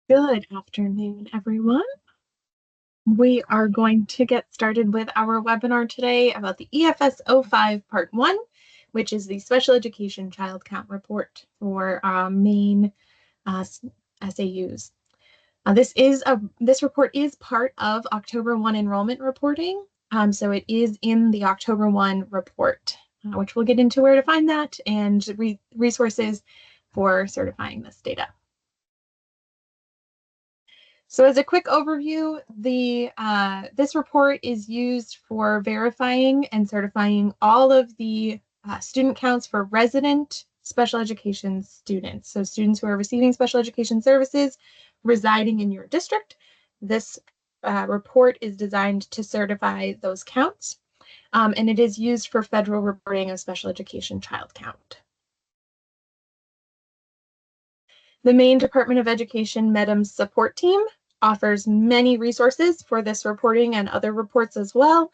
Good afternoon, everyone. We are going to get started with our webinar today about the EF-S-05 Part 1, which is the Special Education Child Count Report for Maine SAUs. This report is part of October 1 enrollment reporting, so it is in the October 1 report, which we'll get into where to find that and resources for certifying this data. So as a quick overview, this report is used for verifying and certifying all of the student counts for resident special education students. So students who are receiving special education services residing in your district. This report is designed to certify those counts, and it is used for federal reporting of special education child count. The Maine Department of Education MEDMS support team offers many resources for this reporting and other reports as well.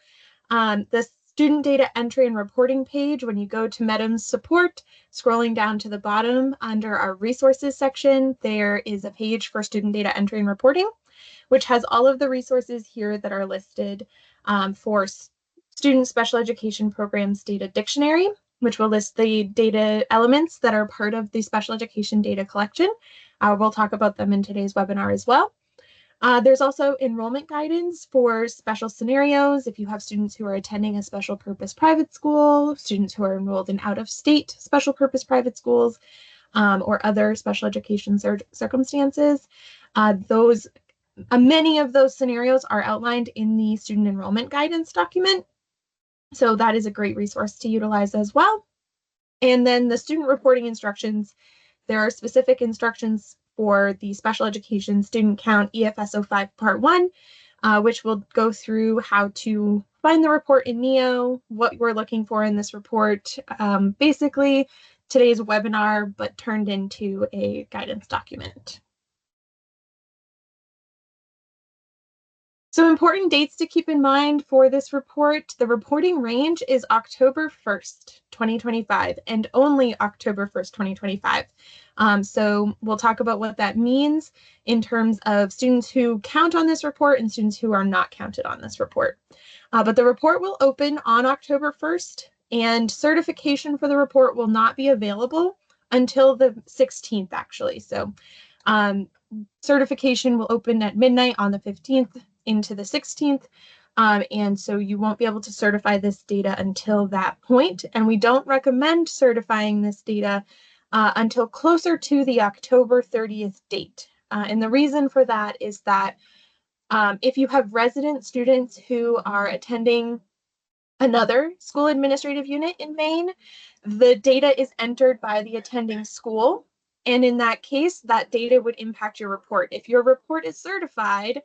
The student data entry and reporting page, when you go to MEDMS support, scrolling down to the bottom under our resources section, there is a page for student data entry and reporting, which has all of the resources here that are listed for student special education programs data dictionary, which will list the data elements that are part of the special education data collection. We'll talk about them in today's webinar as well. There's also enrollment guidance for special scenarios. If you have students who are attending a special purpose private school, students who are enrolled in out-of-state special purpose private schools, or other special education circumstances, many of those scenarios are outlined in the student enrollment guidance document. So that is a great resource to utilize as well. And then the student reporting instructions, there are specific instructions for the special education student count EF-S-05 Part 1, which will go through how to find the report in NEO, what we're looking for in this report, basically today's webinar, but turned into a guidance document. So important dates to keep in mind for this report. The reporting range is October 1st, 2025, and only October 1st, 2025. So we'll talk about what that means in terms of students who count on this report and students who are not counted on this report. But the report will open on October 1st, and certification for the report will not be available until the 16th, actually. So certification will open at midnight on the 15th into the 16th. And so you won't be able to certify this data until that point. And we don't recommend certifying this data until closer to the October 30th date. And the reason for that is that if you have resident students who are attending another school administrative unit in Maine, the data is entered by the attending school. And in that case, that data would impact your report. If your report is certified,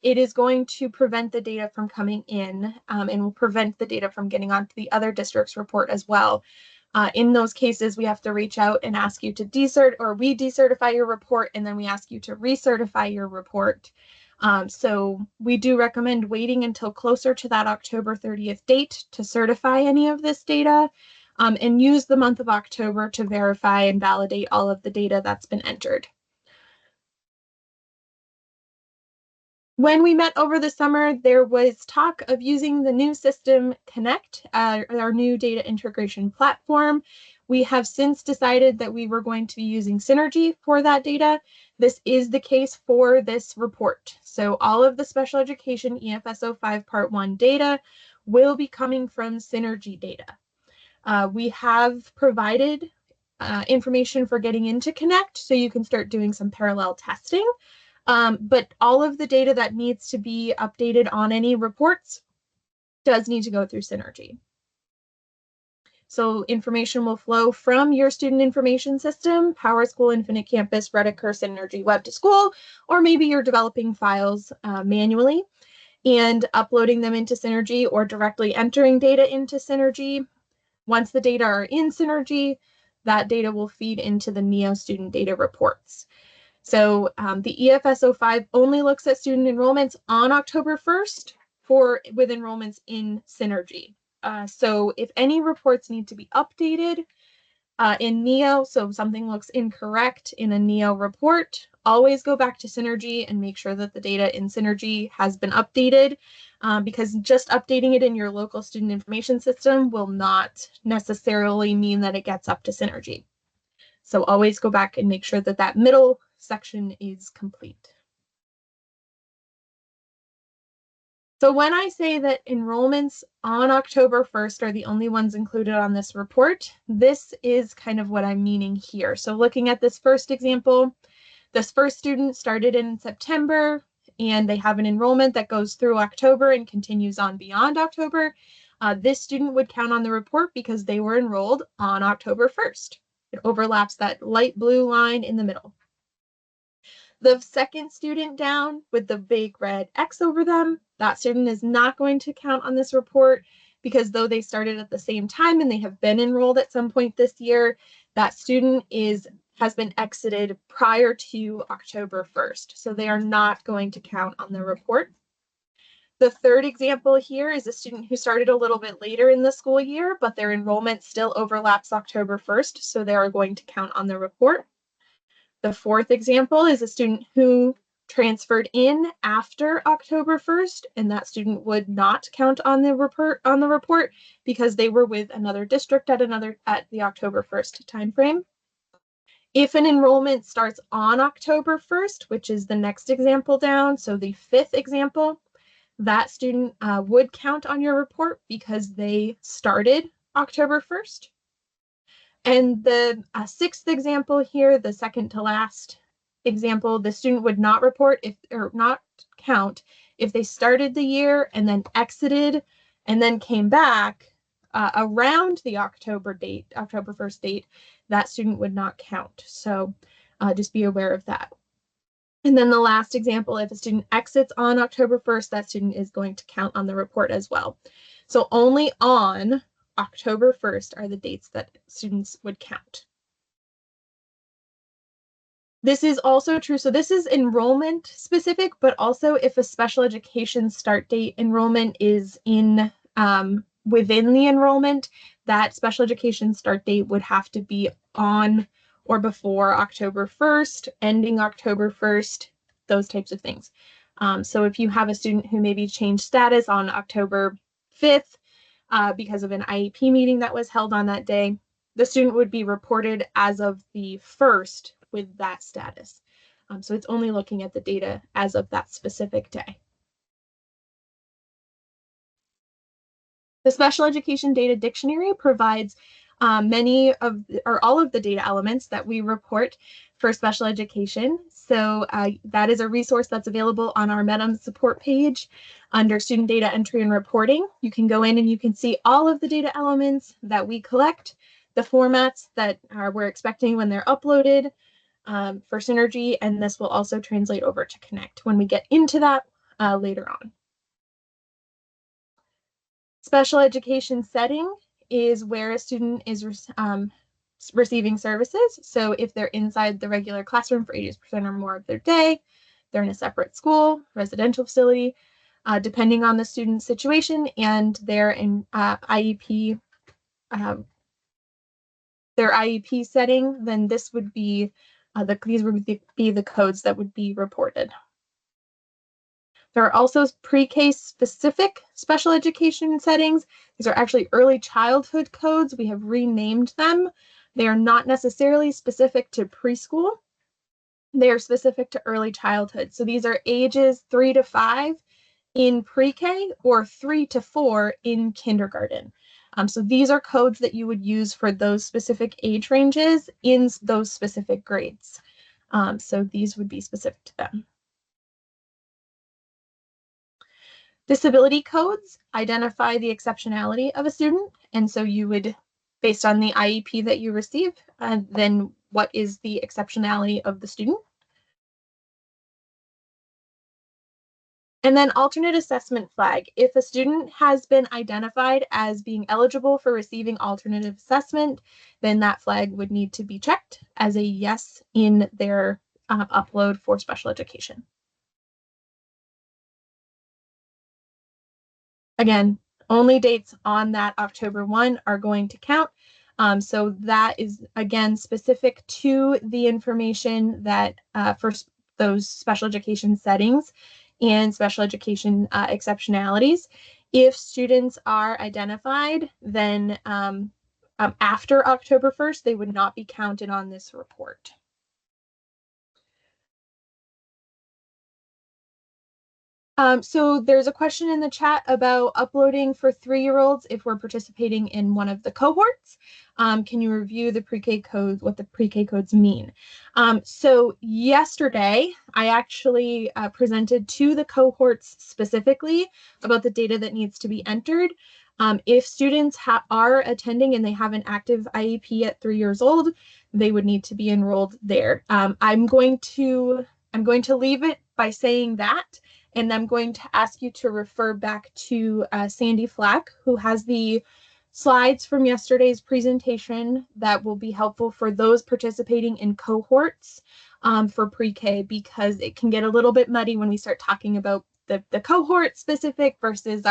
it is going to prevent the data from coming in and will prevent the data from getting onto the other district's report as well. In those cases, we have to reach out and ask you to decert, or we decertify your report, and then we ask you to recertify your report. So we do recommend waiting until closer to that October 30th date to certify any of this data, and use the month of October to verify and validate all of the data that's been entered. When we met over the summer, there was talk of using the new system Connect, our new data integration platform. We have since decided that we were going to be using Synergy for that data. This is the case for this report. So all of the special education EF-S-05 Part 1 data will be coming from Synergy data. We have provided information for getting into Connect, so you can start doing some parallel testing. But all of the data that needs to be updated on any reports does need to go through Synergy. So information will flow from your student information system, PowerSchool, Infinite Campus, Rediker, Synergy, Web to School, or maybe you're developing files manually and uploading them into Synergy or directly entering data into Synergy. Once the data are in Synergy, that data will feed into the NEO student data reports. So the EF-S-05 only looks at student enrollments on October 1st with enrollments in Synergy. So if any reports need to be updated, In NEO, so if something looks incorrect in a NEO report, always go back to Synergy and make sure that the data in Synergy has been updated, because just updating it in your local student information system will not necessarily mean that it gets up to Synergy. So always go back and make sure that that middle section is complete. So when I say that enrollments on October 1st are the only ones included on this report, this is kind of what I'm meaning here. So looking at this first example, this first student started in September and they have an enrollment that goes through October and continues on beyond October. This student would count on the report because they were enrolled on October 1st. It overlaps that light blue line in the middle. The second student down with the big red X over them, that student is not going to count on this report because though they started at the same time and they have been enrolled at some point this year, that student has been exited prior to October 1st. So they are not going to count on the report. The third example here is a student who started a little bit later in the school year, but their enrollment still overlaps October 1st, so they are going to count on the report. The fourth example is a student who transferred in after October 1st, and that student would not count on the report because they were with another district at the October 1st timeframe. If an enrollment starts on October 1st, which is the next example down, so the fifth example, that student would count on your report because they started October 1st. And the sixth example here, the second to last example, the student would not not count if they started the year and then exited and then came back around the October 1st date, that student would not count. So just be aware of that. And then the last example, if a student exits on October 1st, that student is going to count on the report as well. So only on October 1st are the dates that students would count. This is also true. So this is enrollment specific, but also if a special education start date enrollment is in within the enrollment, that special education start date would have to be on or before October 1st, ending October 1st, those types of things. So if you have a student who maybe changed status on October 5th, because of an IEP meeting that was held on that day, the student would be reported as of the 1st with that status. So it's only looking at the data as of that specific day. The Special Education Data Dictionary provides all of the data elements that we report for special education. So that is a resource that's available on our MEDM support page under student data entry and reporting. You can go in and you can see all of the data elements that we collect, the formats that we're expecting when they're uploaded for Synergy, and this will also translate over to Connect when we get into that later on. Special education setting is where a student is receiving services. So if they're inside the regular classroom for 80% or more of their day, they're in a separate school, residential facility, depending on the student's situation and their IEP, setting, then this would be these would be the codes that would be reported. There are also pre-K specific special education settings. These are actually early childhood codes. We have renamed them. They are not necessarily specific to preschool. They are specific to early childhood. So these are ages 3 to 5 in pre-K or 3 to 4 in kindergarten. So these are codes that you would use for those specific age ranges in those specific grades. So these would be specific to them. Disability codes identify the exceptionality of a student, and so you would, based on the IEP that you receive, then what is the exceptionality of the student? And then alternate assessment flag. If a student has been identified as being eligible for receiving alternative assessment, then that flag would need to be checked as a yes in their upload for special education. Again, only dates on that October 1 are going to count. So that is, again, specific to the information that for those special education settings and special education exceptionalities. If students are identified, then after October 1st, they would not be counted on this report. So there's a question in the chat about uploading for 3-year-olds if we're participating in one of the cohorts. Can you review the pre-K codes, what the pre-K codes mean? So yesterday, I actually presented to the cohorts specifically about the data that needs to be entered. If students are attending and they have an active IEP at 3 years old, they would need to be enrolled there. I'm going to leave it by saying that. And I'm going to ask you to refer back to Sandy Flack, who has the slides from yesterday's presentation that will be helpful for those participating in cohorts for pre-K, because it can get a little bit muddy when we start talking about the cohort specific versus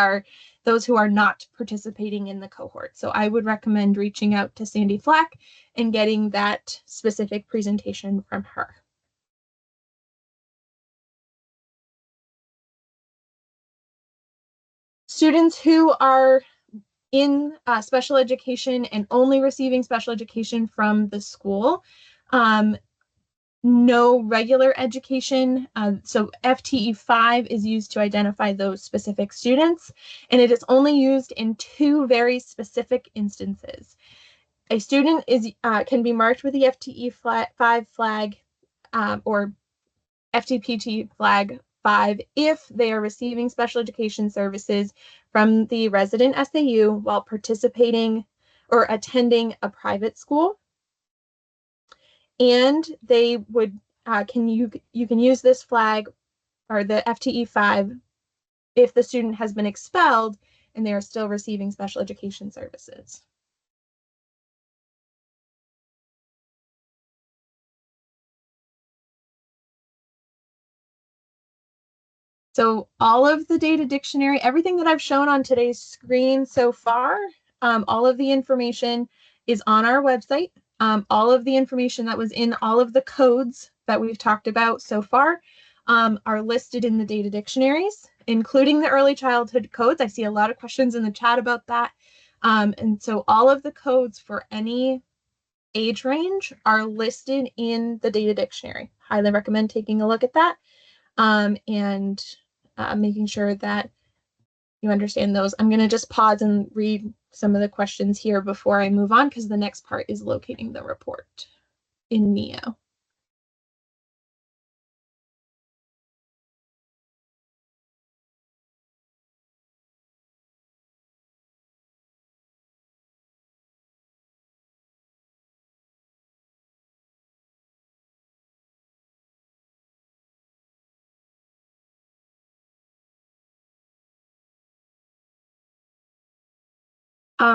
those who are not participating in the cohort. So I would recommend reaching out to Sandy Flack and getting that specific presentation from her. Students who are in special education and only receiving special education from the school, no regular education. So FTE-5 is used to identify those specific students, and it is only used in 2 very specific instances. A student can be marked with the FTE-5 flag or FTPT flag 5 if they are receiving special education services from the resident SAU while participating or attending a private school. And they would you can use this flag or the FTE-5 if the student has been expelled and they are still receiving special education services. So all of the data dictionary, everything that I've shown on today's screen so far, all of the information is on our website. All of the information that was in all of the codes that we've talked about so far are listed in the data dictionaries, including the early childhood codes. I see a lot of questions in the chat about that. And so all of the codes for any age range are listed in the data dictionary. Highly recommend taking a look at that. And making sure that you understand those. I'm going to just pause and read some of the questions here before I move on, because the next part is locating the report in NEO.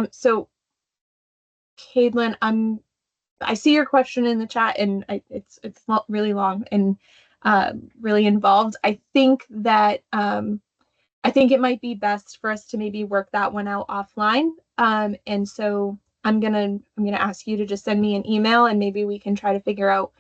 So Caitlin, I see your question in the chat, and it's really long and really involved. I think that I think it might be best for us to maybe work that one out offline. And so I'm gonna ask you to just send me an email, and maybe we can try to figure out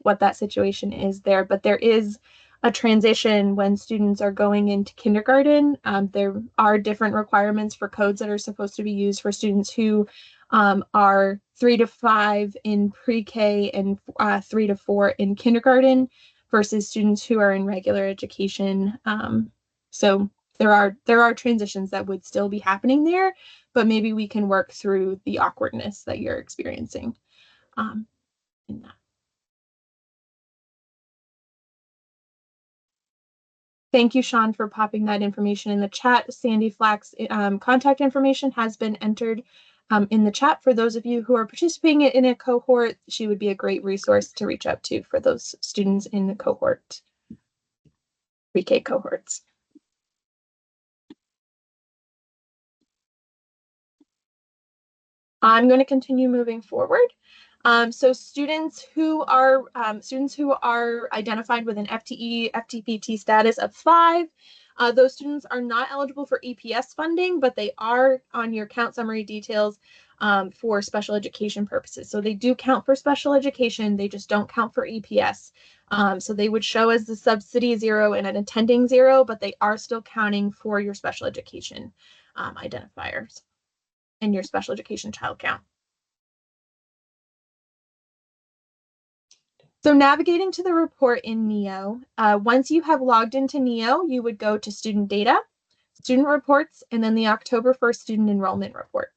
what that situation is there. But there is a transition when students are going into kindergarten. There are different requirements for codes that are supposed to be used for students who are 3 to 5 in pre-K and 3 to 4 in kindergarten versus students who are in regular education. So there are transitions that would still be happening there, but maybe we can work through the awkwardness that you're experiencing in that. Thank you, Sean, for popping that information in the chat. Sandy Flack's contact information has been entered in the chat. For those of you who are participating in a cohort, she would be a great resource to reach out to for those students in the cohort, pre-K cohorts. I'm going to continue moving forward. So students who are identified with an FTPT status of 5, those students are not eligible for EPS funding, but they are on your count summary details for special education purposes. So they do count for special education, they just don't count for EPS. So they would show as the subsidy 0 and an attending 0, but they are still counting for your special education identifiers and your special education child count. So navigating to the report in NEO, once you have logged into NEO, you would go to student data, student reports, and then the October 1st student enrollment report.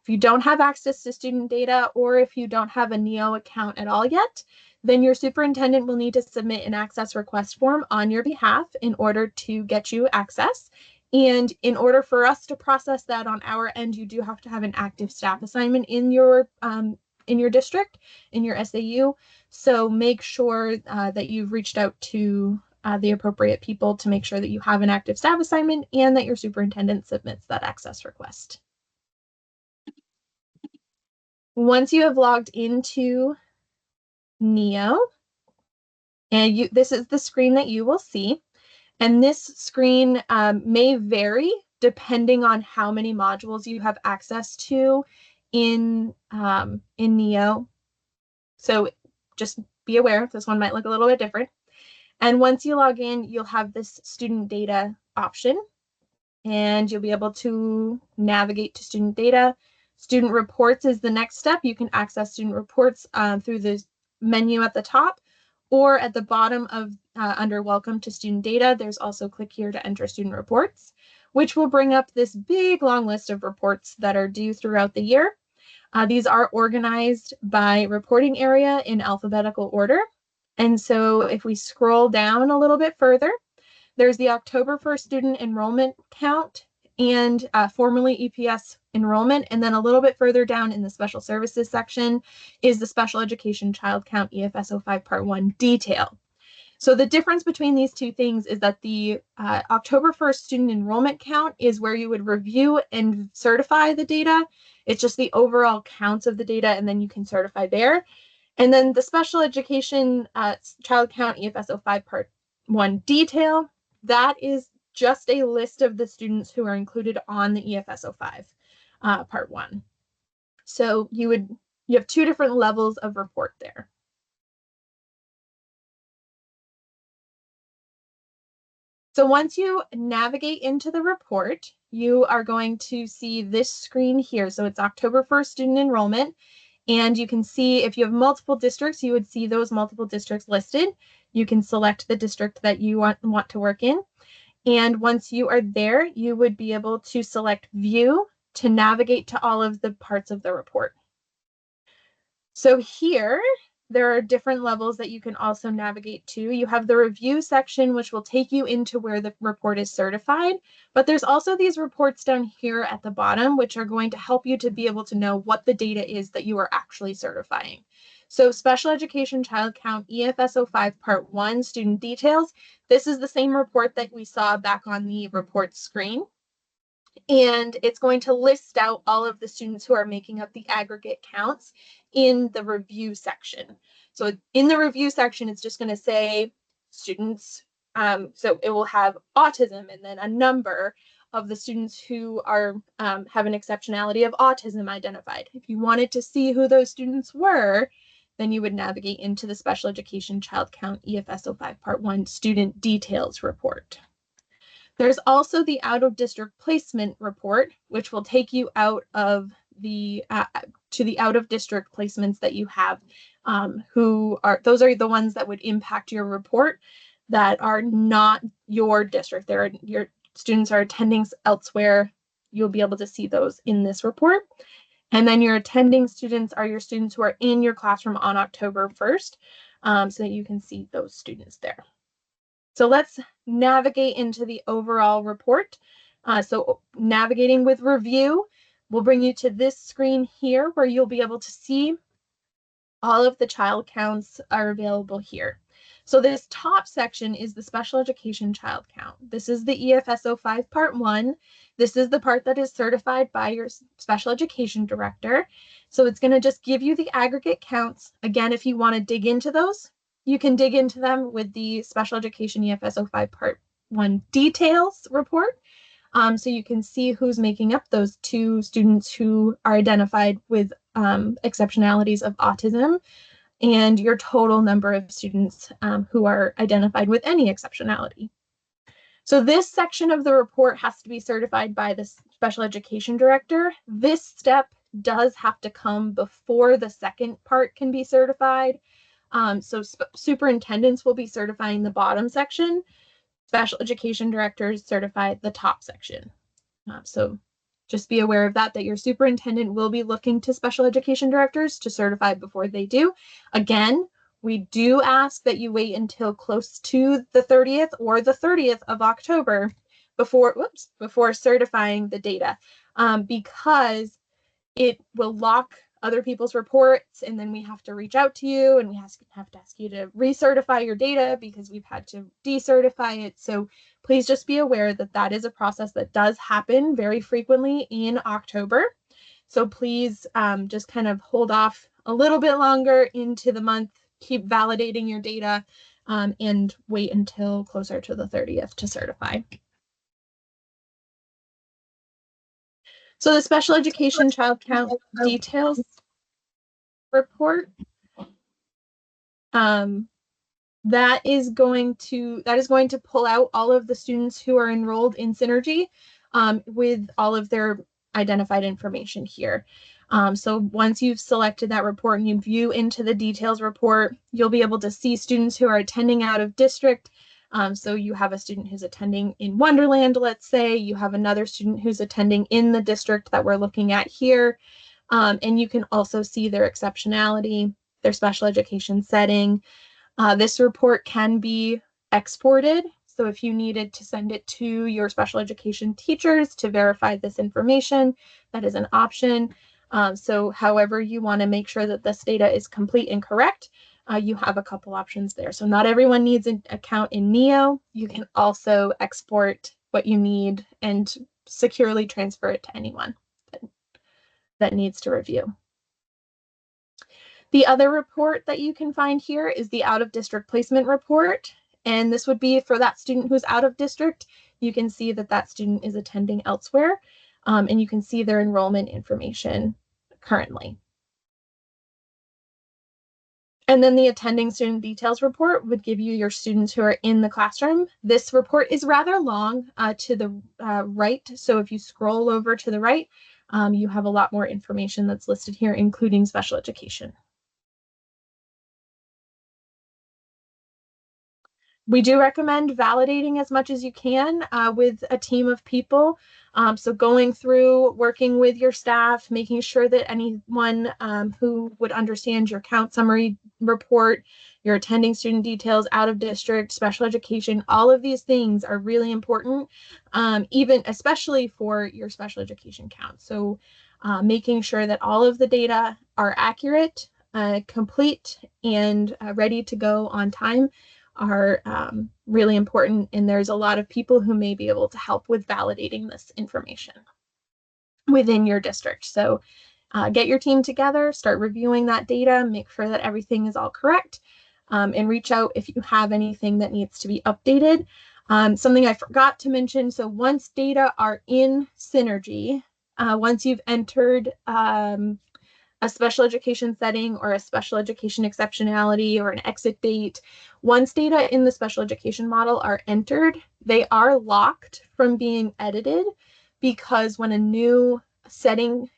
If you don't have access to student data, or if you don't have a NEO account at all yet, then your superintendent will need to submit an access request form on your behalf in order to get you access. And in order for us to process that on our end, you do have to have an active staff assignment in your district, in your SAU. So make sure that you've reached out to the appropriate people to make sure that you have an active staff assignment and that your superintendent submits that access request. Once you have logged into NEO, and this is the screen that you will see, and this screen may vary depending on how many modules you have access to in NEO. So just be aware, this one might look a little bit different. And once you log in, you'll have this student data option, and you'll be able to navigate to student data. Student reports is the next step. You can access student reports through the menu at the top, or at the bottom of under welcome to student data, there's also click here to enter student reports, which will bring up this big long list of reports that are due throughout the year. These are organized by reporting area in alphabetical order. And so if we scroll down a little bit further, there's the October 1st student enrollment count and formerly EPS enrollment. And then a little bit further down in the special services section is the special education child count EF-S-05 Part 1 detail. So the difference between these two things is that the October 1st student enrollment count is where you would review and certify the data. It's just the overall counts of the data, and then you can certify there. And then the special education child count EF-S-05 Part 1 detail, that is just a list of the students who are included on the EF-S-05 Part 1. So you have two different levels of report there. So once you navigate into the report, you are going to see this screen here. So it's October 1st student enrollment. And you can see if you have multiple districts, you would see those multiple districts listed. You can select the district that you want to work in. And once you are there, you would be able to select view to navigate to all of the parts of the report. So here, there are different levels that you can also navigate to. You have the review section, which will take you into where the report is certified, but there's also these reports down here at the bottom, which are going to help you to be able to know what the data is that you are actually certifying. So special education child count EF-S-05 Part 1 student details. This is the same report that we saw back on the report screen. And it's going to list out all of the students who are making up the aggregate counts in the review section. So in the review section, it's just going to say students. So it will have autism and then a number of the students who are have an exceptionality of autism identified. If you wanted to see who those students were, then you would navigate into the special education child count EF-S-05 Part 1 student details report. There's also the out-of-district placement report, which will take you out of the to the out-of-district placements that you have, those are the ones that would impact your report that are not your district. Your students are attending elsewhere. You'll be able to see those in this report. And then your attending students are your students who are in your classroom on October 1st, so that you can see those students there. So let's navigate into the overall report. So navigating with review will bring you to this screen here where you'll be able to see all of the child counts are available here. So this top section is the special education child count. This is the EF-S-05 Part 1. This is the part that is certified by your special education director. So it's going to just give you the aggregate counts. Again, if you want to dig into those, you can dig into them with the special education EF-S-05 Part 1 details report. So you can see who's making up those 2 students who are identified with exceptionalities of autism, and your total number of students who are identified with any exceptionality. So this section of the report has to be certified by the special education director. This step does have to come before the second part can be certified. So superintendents will be certifying the bottom section. Special education directors certify the top section. So just be aware of that your superintendent will be looking to special education directors to certify before they do. Again, we do ask that you wait until close to the 30th or the 30th of October before certifying the data, because it will lock other people's reports, and then we have to reach out to you and we have to ask you to recertify your data because we've had to decertify it. So please just be aware that that is a process that does happen very frequently in October. So please just kind of hold off a little bit longer into the month, keep validating your data, and wait until closer to the 30th to certify. So the special education child count details report, that is going to pull out all of the students who are enrolled in Synergy with all of their identified information here. So once you've selected that report and you view into the details report, you'll be able to see students who are attending out of district. So you have a student who's attending in Wonderland, let's say, you have another student who's attending in the district that we're looking at here. And you can also see their exceptionality, their special education setting. This report can be exported. So if you needed to send it to your special education teachers to verify this information, that is an option. So however you want to make sure that this data is complete and correct, you have a couple options there. So not everyone needs an account in Neo. You can also export what you need and securely transfer it to anyone that needs to review. The other report that you can find here is the out-of-district placement report, and this would be for that student who's out of district. You can see that that student is attending elsewhere, and you can see their enrollment information currently. And then the attending student details report would give you your students who are in the classroom. This report is rather long to the right, so if you scroll over to the right, you have a lot more information that's listed here, including special education. We do recommend validating as much as you can with a team of people. So going through, working with your staff, making sure that anyone who would understand your count summary report, your attending student details, out of district, special education, all of these things are really important, even especially for your special education count. So making sure that all of the data are accurate, complete, and ready to go on time are really important, and there's a lot of people who may be able to help with validating this information within your district. So get your team together, start reviewing that data, make sure that everything is all correct, and reach out if you have anything that needs to be updated. Something I forgot to mention, so once data are in Synergy, once you've entered a special education setting or a special education exceptionality or an exit date, once data in the special education model are entered, they are locked from being edited, because when a new setting,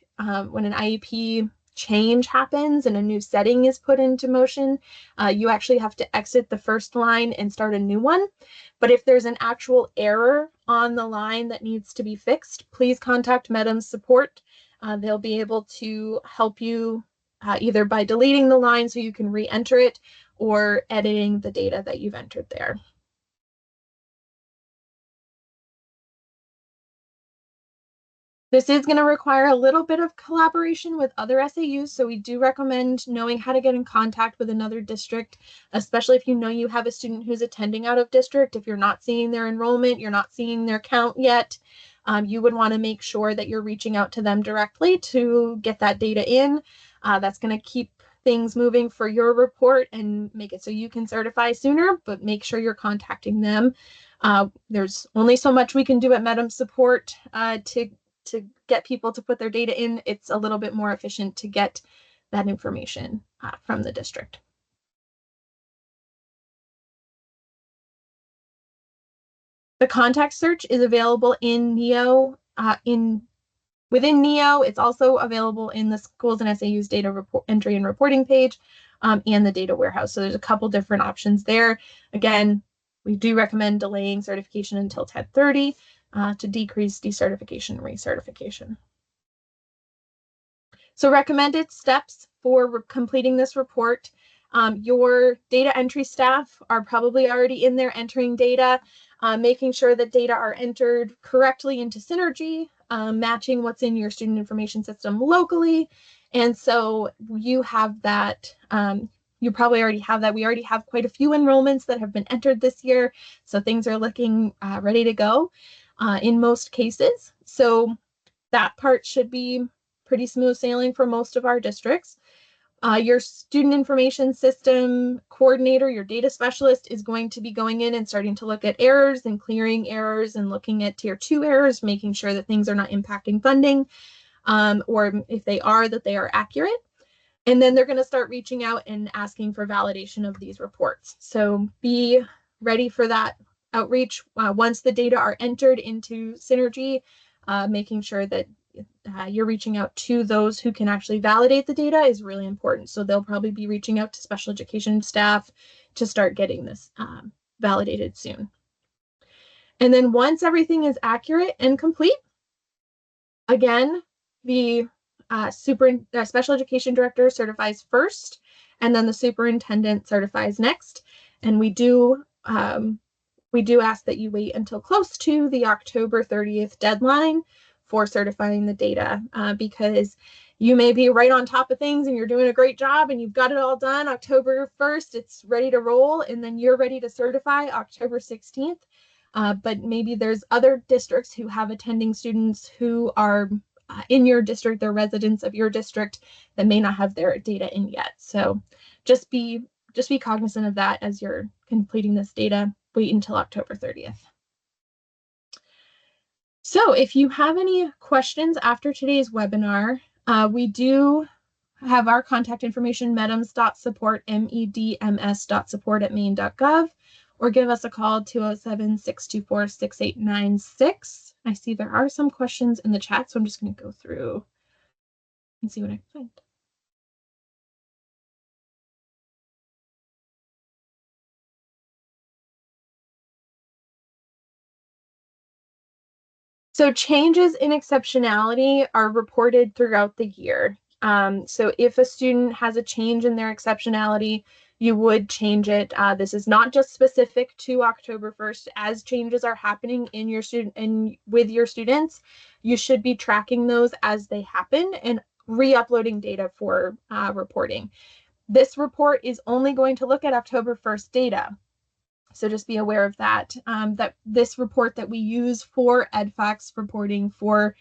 when an IEP change happens and a new setting is put into motion, you actually have to exit the first line and start a new one. But if there's an actual error on the line that needs to be fixed, please contact Medim's support. They'll be able to help you either by deleting the line so you can re-enter it or editing the data that you've entered there. This is going to require a little bit of collaboration with other SAUs, so we do recommend knowing how to get in contact with another district, especially if you know you have a student who's attending out of district. If you're not seeing their enrollment, you're not seeing their count yet, you would want to make sure that you're reaching out to them directly to get that data in. That's going to keep things moving for your report and make it so you can certify sooner, but make sure you're contacting them. There's only so much we can do at Medem Support to get people to put their data in. It's a little bit more efficient to get that information from the district. The contact search is available in NEO. Within NEO, it's also available in the schools and SAUs data entry and reporting page and the data warehouse. So there's a couple different options there. Again, we do recommend delaying certification until 1030 to decrease decertification and recertification. So recommended steps for completing this report. Your data entry staff are probably already in there entering data, making sure that data are entered correctly into Synergy, matching what's in your student information system locally. And so you have that. You probably already have that. We already have quite a few enrollments that have been entered this year. So things are looking ready to go in most cases. So that part should be pretty smooth sailing for most of our districts. Your student information system coordinator, your data specialist, is going to be going in and starting to look at errors and clearing errors and looking at tier 2 errors, making sure that things are not impacting funding, or if they are, that they are accurate. And then they're going to start reaching out and asking for validation of these reports. So be ready for that outreach once the data are entered into Synergy, making sure that you're reaching out to those who can actually validate the data is really important. So they'll probably be reaching out to special education staff to start getting this validated soon. And then once everything is accurate and complete, again, the special education director certifies first, and then the superintendent certifies next. And we do ask that you wait until close to the October 30th deadline for certifying the data, because you may be right on top of things and you're doing a great job and you've got it all done October 1st, it's ready to roll, and then you're ready to certify October 16th. But maybe there's other districts who have attending students who are in your district, they're residents of your district, that may not have their data in yet. So just be cognizant of that as you're completing this data. Wait until October 30th. So if you have any questions after today's webinar, we do have our contact information, medms.support, medms.support@maine.gov, or give us a call, 207-624-6896. I see there are some questions in the chat, so I'm just going to go through and see what I can find. So changes in exceptionality are reported throughout the year. So if a student has a change in their exceptionality, you would change it. This is not just specific to October 1st. As changes are happening in your student and with your students, you should be tracking those as they happen and re-uploading data for reporting. This report is only going to look at October 1st data. So just be aware of that, that this report that we use for EdFax reporting for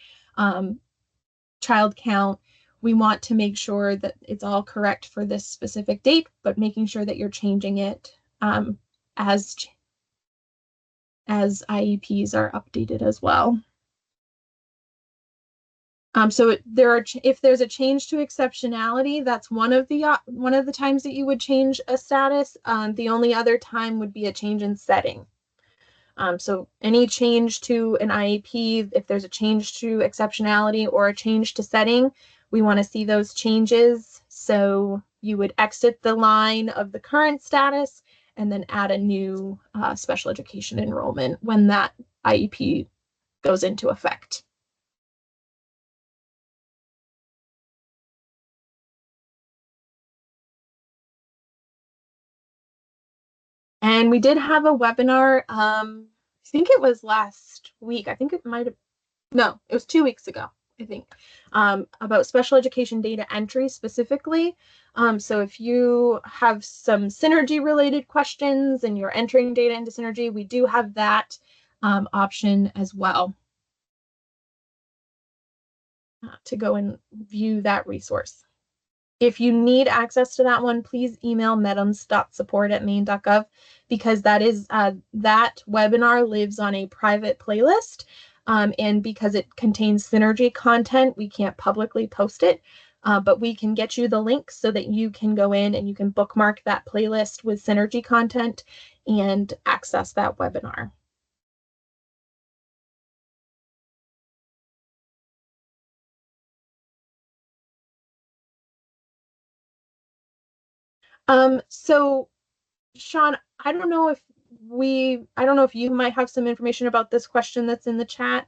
child count, we want to make sure that it's all correct for this specific date, but making sure that you're changing it as IEPs are updated as well. So if there's a change to exceptionality, that's one of the times that you would change a status. The only other time would be a change in setting. So any change to an IEP, if there's a change to exceptionality or a change to setting, we want to see those changes. So you would exit the line of the current status and then add a new special education enrollment when that IEP goes into effect. And we did have a webinar, I think it was last week. I think it might have, no, it was 2 weeks ago, I think, about special education data entry specifically. So if you have some Synergy related questions and you're entering data into Synergy, we do have that option as well to go and view that resource. If you need access to that one, please email medms.support@maine.gov, because that webinar lives on a private playlist. And because it contains Synergy content, we can't publicly post it, but we can get you the link so that you can go in and you can bookmark that playlist with Synergy content and access that webinar. So Sean, I don't know if you might have some information about this question that's in the chat.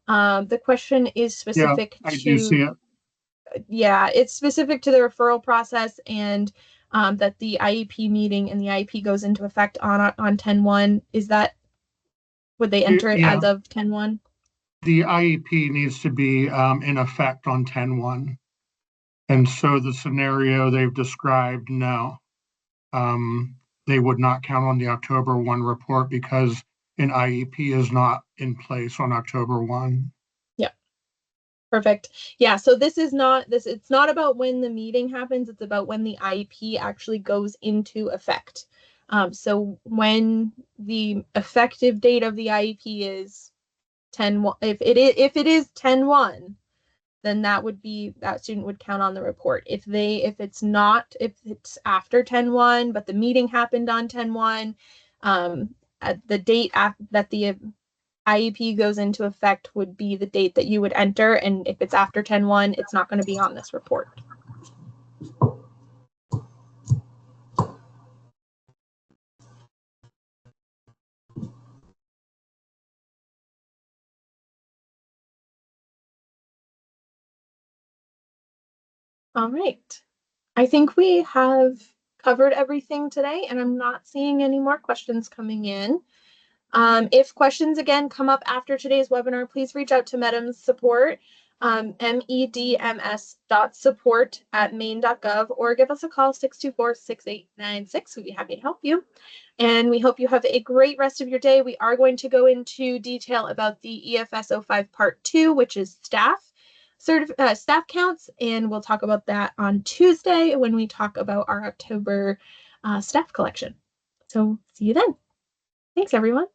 The question is specific I do see it. Yeah, it's specific to the referral process, and that the IEP meeting and the IEP goes into effect on 10/1. Would they enter it as of 10/1? The IEP needs to be in effect on 10/1. And so the scenario they've described, no. They would not count on the October 1 report because an IEP is not in place on October 1. Yeah. Perfect. Yeah, so it's not about when the meeting happens, it's about when the IEP actually goes into effect. So when the effective date of the IEP is 10/1, if it is 10/1, then that student would count on the report. If it's after 10/1, but the meeting happened on 10/1, at the date that the IEP goes into effect would be the date that you would enter, and if it's after 10/1, it's not going to be on this report. All right. I think we have covered everything today, and I'm not seeing any more questions coming in. If questions again come up after today's webinar, please reach out to MEDMS support, medms.support@maine.gov, or give us a call, 624-6896. We'd be happy to help you. And we hope you have a great rest of your day. We are going to go into detail about the EF-S-05 Part 2, which is staff counts, and we'll talk about that on Tuesday when we talk about our October staff collection. So see you then. Thanks, everyone.